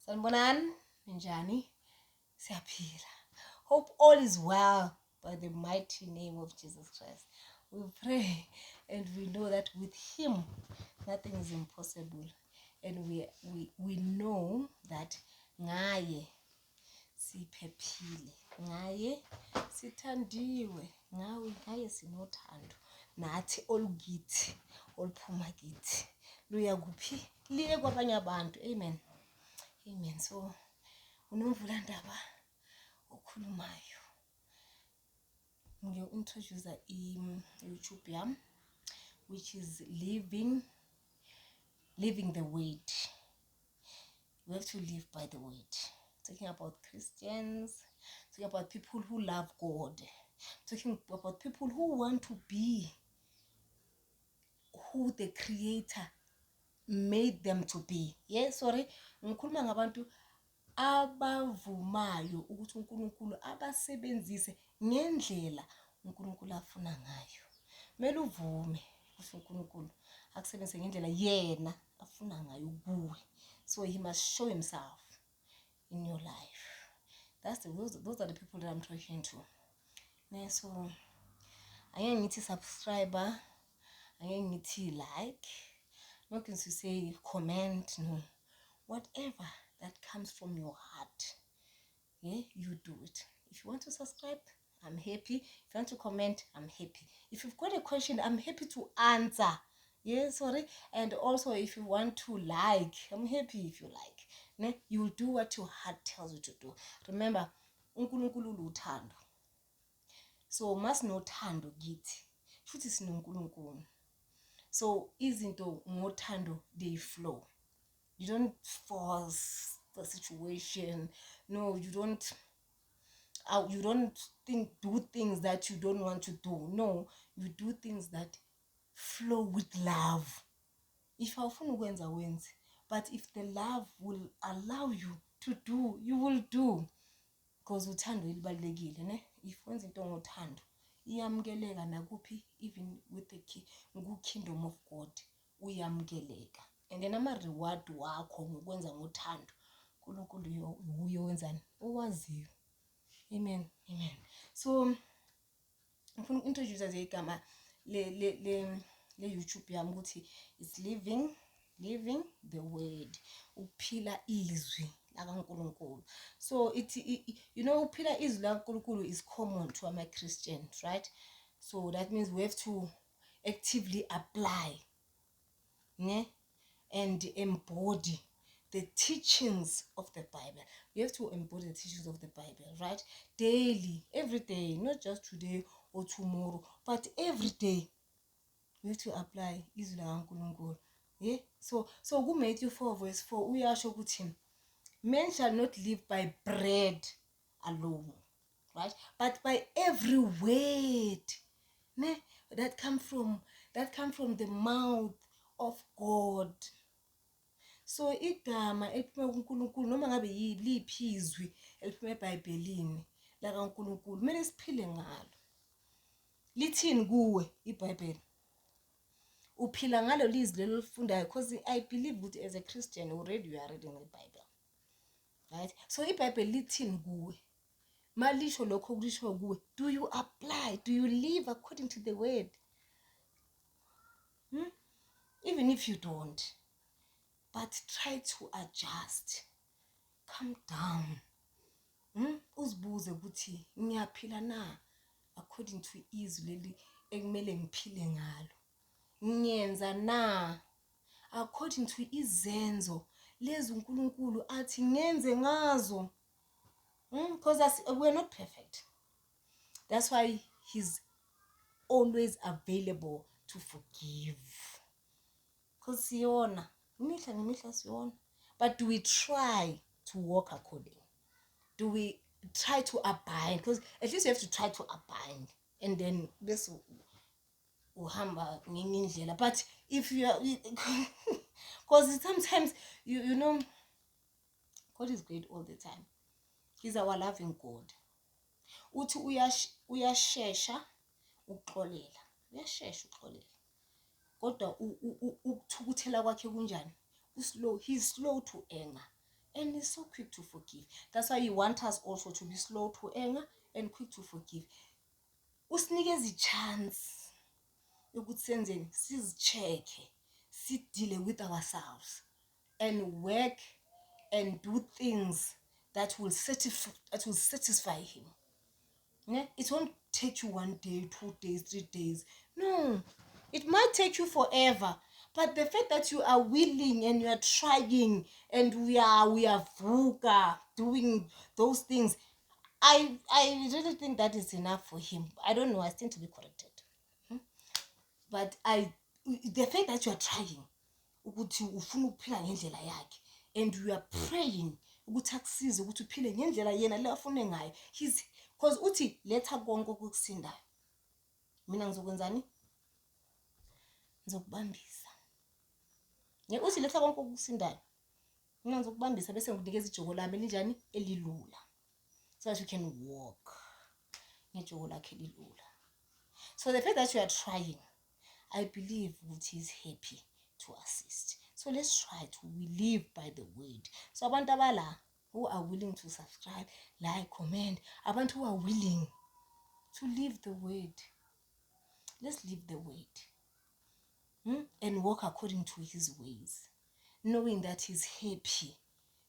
Sanibonani, ninjani? Siyaphila. Hope all is well by the mighty name of Jesus Christ. We pray and we know that with him nothing is impossible. And we know that ngaye siphephile, ngaye sithandiwe, ngaye sinothando. Nathi olukithi oluphuma kithi luya kuphi? Liye kwabanye abantu. Amen. Amen. So unomvula ndaba okhulumayo. Ngiyo-introduce YouTube yami, which is living the word. We have to live by the word. Talking about Christians, talking about people who love God, talking about people who want to be who the Creator made them to be. Yes, sorry. Ngikhuluma ngabantu abavumayo ukuthi uNkulunkulu abasebenzise ngendlela uNkulunkulu afuna ngayo. Kumele uvume ukuthi uNkulunkulu akusebenzise ngendlela yena afuna ngayo kuwe. So he must show himself in your life. Those are the people that I'm talking to. So angeke ngithi subscriber, angeke ngithi like, I'm not going to say comment, no. Whatever that comes from your heart, yeah, you do it. If you want to subscribe, I'm happy. If you want to comment, I'm happy. If you've got a question, I'm happy to answer. Yeah, sorry. And also, if you want to like, I'm happy if you like. Ne? You will do what your heart tells you to do. Remember, uNkulunkulu luthando. So masinothando kithi, futhi sinoNkulunkulu. So izinto ngothando they flow. You don't force the situation. No, you don't do things that you don't want to do. No, you do things that flow with love. If awufuna ukwenza wenze, but if the love will allow you to do, you will do. Because uthando libalulekile, ne? If wenza into ngothando, iyamukeleka nakuphi, even with the kingdom of God, uyamukeleka. And then ama-reward wakho ngokwenza ngothando, uNkulunkulu uye wenzani owaziyo. Amen. Amen. So ngifuna uku-introduce nje igama le YouTube yami ukuthi it's living the word. Ukuphila izwi lakaNkulunkulu. So ukuphila izwi lakaNkulunkulu is common to my Christians, right? So that means we have to actively apply, ne? And embody the teachings of the Bible. We have to embody the teachings of the Bible, right? Daily, every day, not just today or tomorrow, but every day. We have to apply izwi lakaNkulunkulu. Yeah? So ku-Matthew 4 verse 4, uyasho ukuthi man shall not live by bread alone, right? But by every word, ne? that come from the mouth of God. So igama eliphuma kuNkulunkulu noma ngabe yiliphi izwi eliphuma eBhayibhelini lakaNkulunkulu kumele siphile ngalo. Lithini kuwe iBhayibheli? Uphila ngalo lizwi lelo lifundayo, because I believe that as a Christian already you are reading the Bible. Right? So iBhayibheli lithini kuwe? Malisho lokho kulisho kuwe. Do you apply? Do you live according to the word? Even if you don't, but try to adjust. Calm down. Uzibuze ukuthi ngiyaphila na according to izwi leli ekumele ngiphile ngalo. Ngiyenza na according to izenzo lezi uNkulunkulu athi ngenze ngazo. Because we're not perfect. That's why he's always available to forgive. Because siyona imihla ngemihla siyona. But do we try to walk according? Do we try to abide? Because at least you have to try to abide, and then this uhamba ngenye indlela. But if you are, because sometimes you know, God is great all the time. He's our loving God. Uthi uyashesha ukuxolela, uyashesha ukuxolela. Kodwa ukuthukuthela kwakhe kunjani? He's slow to anger and he's so quick to forgive. That's why he wants us also to be slow to anger and quick to forgive. Usinikeza i-chance ukuthi senzeni, sizicheck-e, deal with ourselves and work and do things that will satisfy him. Yeah? It won't take you 1 day, 2 days, 3 days. No, it might take you forever. But the fact that you are willing and you are trying and we are VUCA doing those things, I really think that is enough for him. I don't know, I stand to be corrected. But the fact that you are trying ukuthi ufuna ukuphila ngendlela yakhe and you are praying ukuthi akusize ukuthi uphile ngendlela yena le afune ngayo, he's because uthi letha konke okukusindayo mina ngizokwenzani, ngizokubambisa. Uthi letha konke okukusindayo mina ngizokubambisa bese ngikunikeza ijoko lami elinjani elilula, so that you can walk ngejoko lakhe elilula. So the fact that you are trying, I believe that he's happy to assist. So let's try to live by the word. So abantu abala who are willing to subscribe, like, comment, abantu who are willing to live the word, let's live the word and walk according to his ways, knowing that he's happy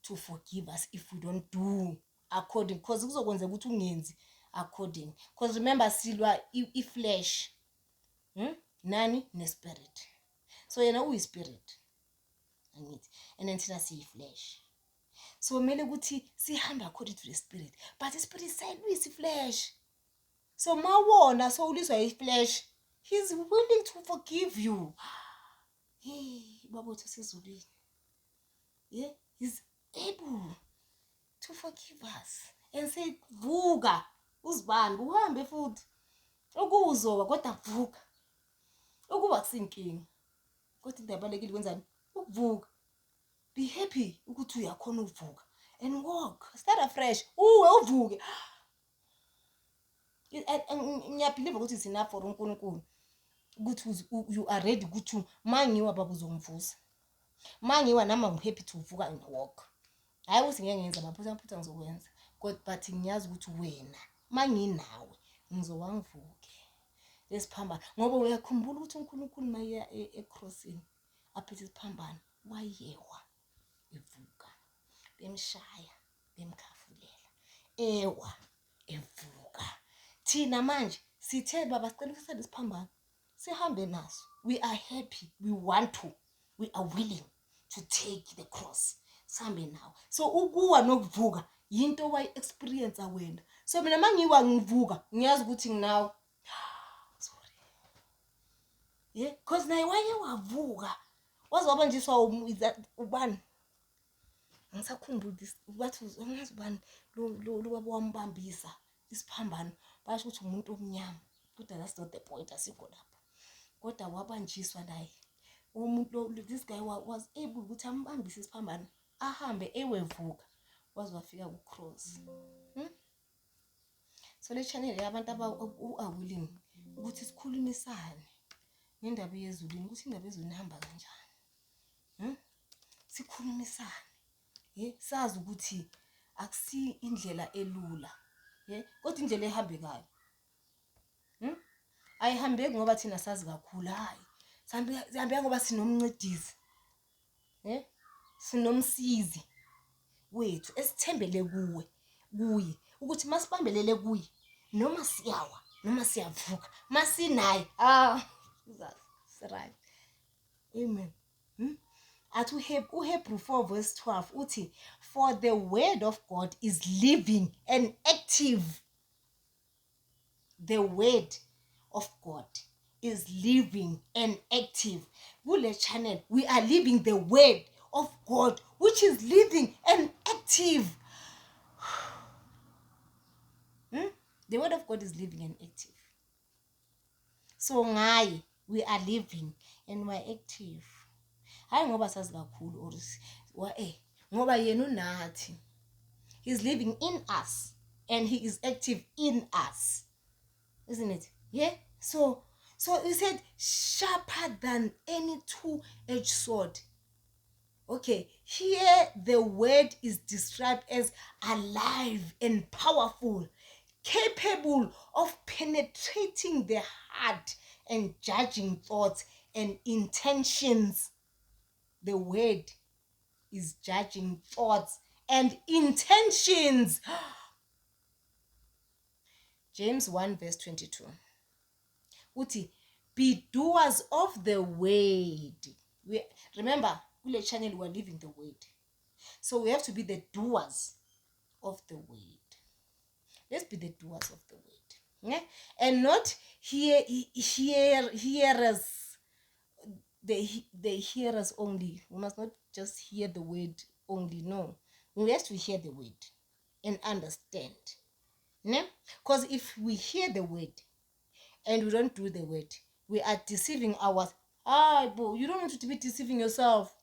to forgive us if we don't do according, because kuzokwenza ukuthi ungenzi according, because remember silwa iflesh nani nespirit. So yena uyispirit angithi, and then thina siyiflesh. So kumele ukuthi sihambe according to the spirit, but the spirit said uyisiflesh. So mawona so uliswa iflesh, he's willing to forgive you. Hey babotho sezulwini, yeah, he's able to forgive us and say vuka uzibambe uhambe futhi ukuzoba kodwa vuka ukuba kusinkinga kodwa into ebalekile kwenzani ukuvuka. Be happy ukuthi uyakhona ukuvuka and walk, start afresh, uvuke. Ngiyabelieve ukuthi it's enough for uNkulunkulu ukuthi you are ready ukuthi mangiwa baba uzongivusa, mangiwa nama happy to vuka and walk. Hayi ukuthi ngeke ngenza amaphutha ngizokwenza, but ngiyazi ukuthi wena manginawe ngizowangivuke lesiphambano, ngoba uyakhumbula ukuthi uNkulunkulu maye ecrossini aphethe isiphambano wayewa evuka, bemshaya bemkhafulela ewa evuka. Thina manje sithe baba sicela ukuthatha isiphambano sihambe naso, we are happy, we want to, we are willing to take the cross, sihambe nawo. So ukuwa nokuvuka yinto wayi experience wena. So mina mangiwa ngivuka ngiyazi ukuthi nginawo, sorry, yeah, because naye waye wavuka wazobanjiswa ubani ngisakhumbula this bathi ungazi ubani lo baba wambambisa isiphambano, basho ukuthi umuntu omnyama, kodwa that's not the point, asikho lapho. Kodwa wabanjiswa naye umuntu, this guy was able ukuthi ambambise isiphambano ahambe ewevuka waze wafika ku cross. So le channel yabantu are willing ukuthi sikhulumisane ngendaba yezulwini, ukuthi indaba yezulwini ihamba kanjani. Sikhulumisane, sazi ukuthi akusi indlela elula, kodwa indlela ehambekayo. Ayihambeki ngoba thina sazi kakhulu, hayi sihambeka ngoba sinomncedisi, sinomsizi wethu esithembele kuye ukuthi masibambelele kuye noma siyawa noma siyavuka masinaye right. Amen. Athi uHebrew 4 verse 12 uthi, for the word of God is living and active. The word of God is living and active. Kule channel we are living the word of God, which is living and active. The word of God is living and active. So ngaye we are living and we are active. Hayi ngoba sazi kakhulu or ngoba yena unathi. He's living in us and he is active in us. Isn't it? Yeah? So he said sharper than any two-edged sword. Okay, here the word is described as alive and powerful, capable of penetrating the heart and judging thoughts and intentions. The word is judging thoughts and intentions. James 1 verse 22. Uti, be doers of the word. Remember, kule channel we're living the word. So we have to be the doers of the word. Let's be the doers of the word. Yeah? And not hearers. The hearers only. We must not just hear the word only. No. We have to hear the word and understand. Yeah? Because if we hear the word and we don't do the word, we are deceiving ours. But you don't want to be deceiving yourself.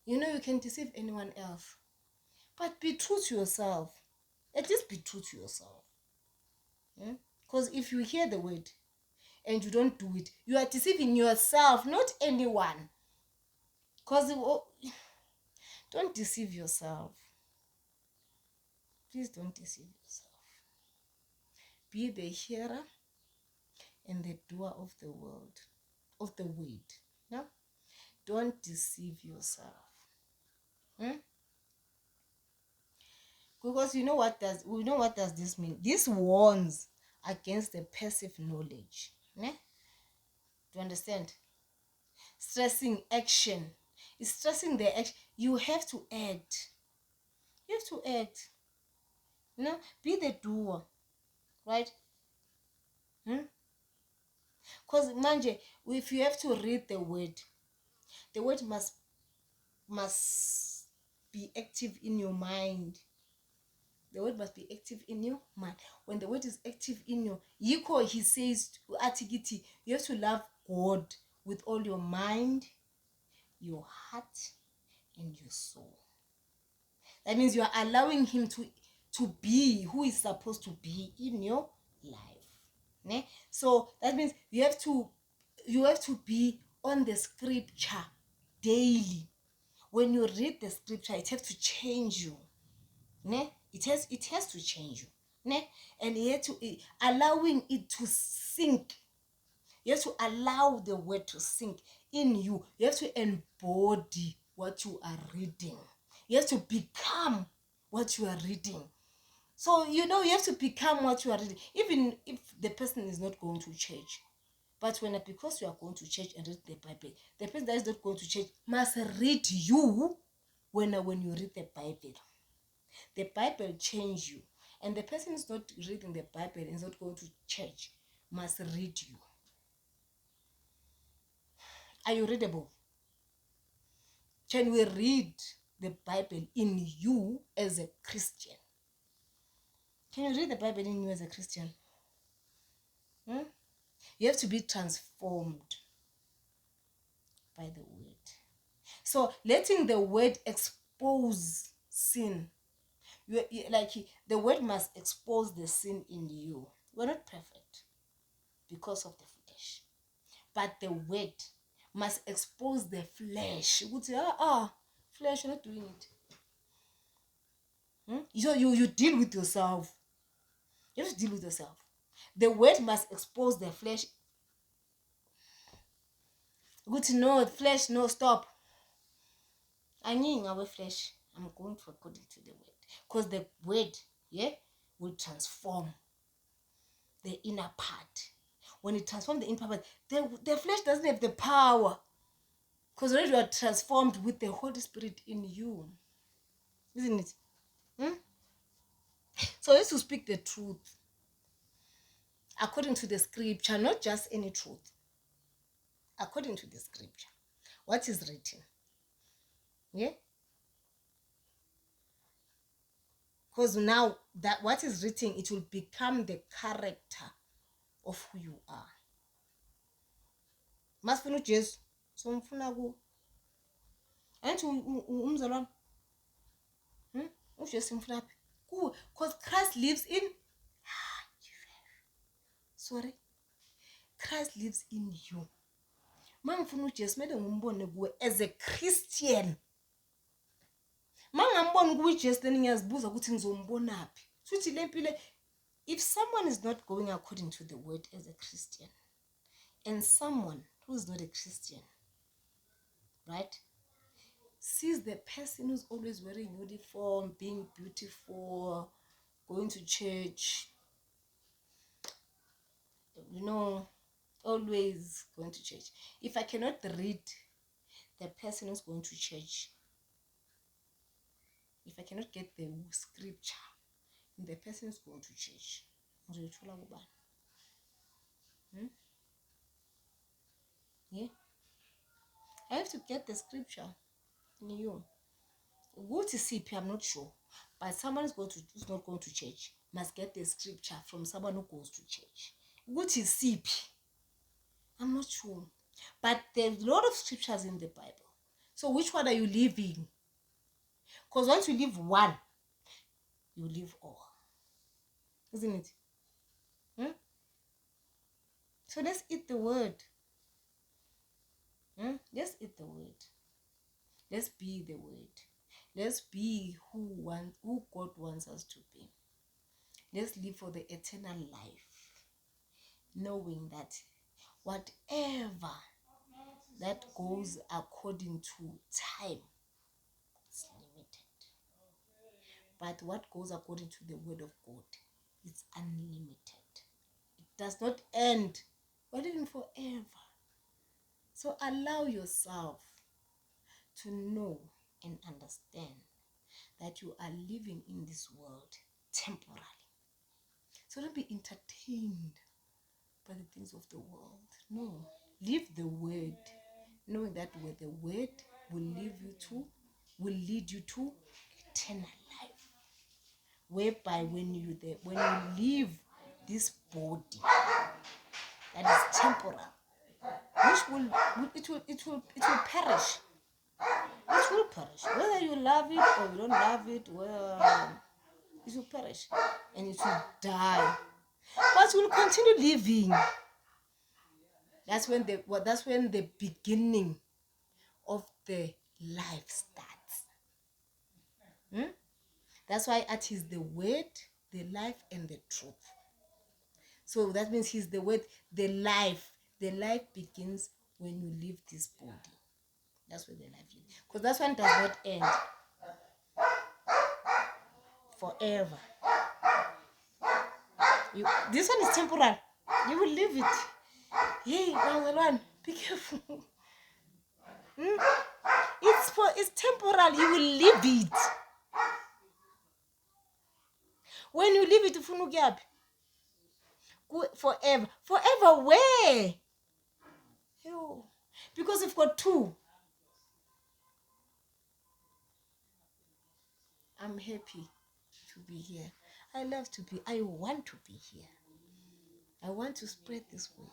You know you can deceive anyone else. But be true to yourself. At least be true to yourself. Because if you hear the word and you don't do it, you are deceiving yourself, not anyone. Because don't deceive yourself. Please don't deceive yourself. Be the hearer and the doer of the word. No? Don't deceive yourself. Because we know what does this mean? This warns against the passive knowledge. Do you understand? Stressing action. It's stressing the action. You have to act. You have to act. Be the doer. Right? Because manje, if you have to read the word must be active in your mind. The word must be active in your mind. When the word is active in your yiko, he says atigiti, you have to love God with all your mind, your heart, and your soul. That means you are allowing him to be who is supposed to be in your life. So that means you have to be on the scripture daily. When you read the scripture, it has to change you. It has to change you. And you have to allowing it to sink. You have to allow the word to sink in you. You have to embody what you are reading. You have to become what you are reading. So you have to become what you are reading, even if the person is not going to church. But because you are going to church and read the Bible, the person that is not going to church must read you when you read the Bible. The Bible changes you. And the person is not reading the Bible and is not going to church must read you. Are you readable? Can we read the Bible in you as a Christian? Can you read the Bible in you as a Christian? You have to be transformed by the word. So letting the word expose sin. The word must expose the sin in you. We're not perfect because of the flesh. But the word must expose the flesh. You would say, flesh, you're not doing it. So you deal with yourself. You have to deal with yourself. The word must expose the flesh. Good to know, flesh, no, stop. I need our flesh. I'm going to according to the word. Because the word, will transform the inner part. When it transforms the inner part, the flesh doesn't have the power. Because already you are transformed with the Holy Spirit in you. Isn't it? So you have to speak the truth. According to the scripture, not just any truth. According to the scripture. What is written? Because now that what is written, it will become the character of who you are. Masifuna uJesu, somfuna ku. Anti umzalwane. uJesu simfuna phi? Kuwe, because Christ lives in Christ lives in you. Mangifuna uJesu mele ngumbone kuwe as a Christian. Mangambona kuyi-just then ngiyazibuza ukuthi ngizombonaphi. Futhi le mpilo, if someone is not going according to the word as a Christian, and someone who is not a Christian, right, sees the person who's always wearing uniform, being beautiful, going to church, always going to church. If I cannot read the person who's going to church, if I cannot get the scripture in the person who's going to church, yeah, I have to get the scripture in you. Go to CP, I'm not sure, but someone who's not going to church must get the scripture from someone who goes to church. Go to CP, I'm not sure, but there's a lot of scriptures in the Bible. So which one are you leaving? Because once you leave one, you leave all, isn't it? So let's eat the word. Let's eat the word. Let's be the word. Let's be who God wants us to be. Let's live for the eternal life, knowing that whatever that goes according to time is limited, but what goes according to the word of God is unlimited. It does not end, but even forever. So allow yourself to know and understand that you are living in this world temporarily. So don't be entertained by the things of the world. No, live the word, knowing that where the word will lead you to eternal life. Whereby when you leave this body that is temporal, which it will perish. It will perish. Whether you love it or you don't love it, well, it will perish and it will die. But you will continue living. That's when the beginning of the life starts. That's why it is the word, the life, and the truth. So that means he's the word, the life. The life begins when you leave this body. That's where the life is. Because that one does not end forever. This one is temporal. You will leave it. Hey, one, be careful. It's temporal. You will leave it. When you leave it, forever. Forever where? Because you've got two. I'm happy to be here. I want to be here. I want to spread this word.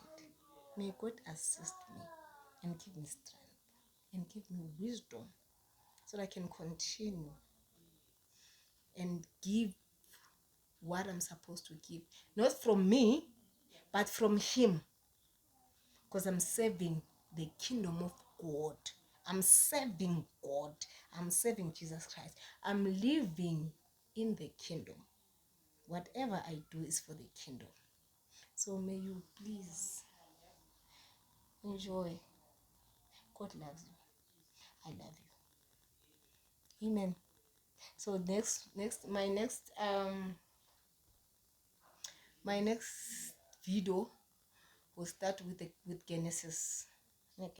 May God assist me and give me strength and give me wisdom so that I can continue and give what I'm supposed to give. Not from me, but from him. Because I'm serving the kingdom of God. I'm serving God. I'm serving Jesus Christ. I'm living in the kingdom. Whatever I do is for the kingdom. So may you please enjoy. God loves you. I love you. Amen. So my next video will start with Genesis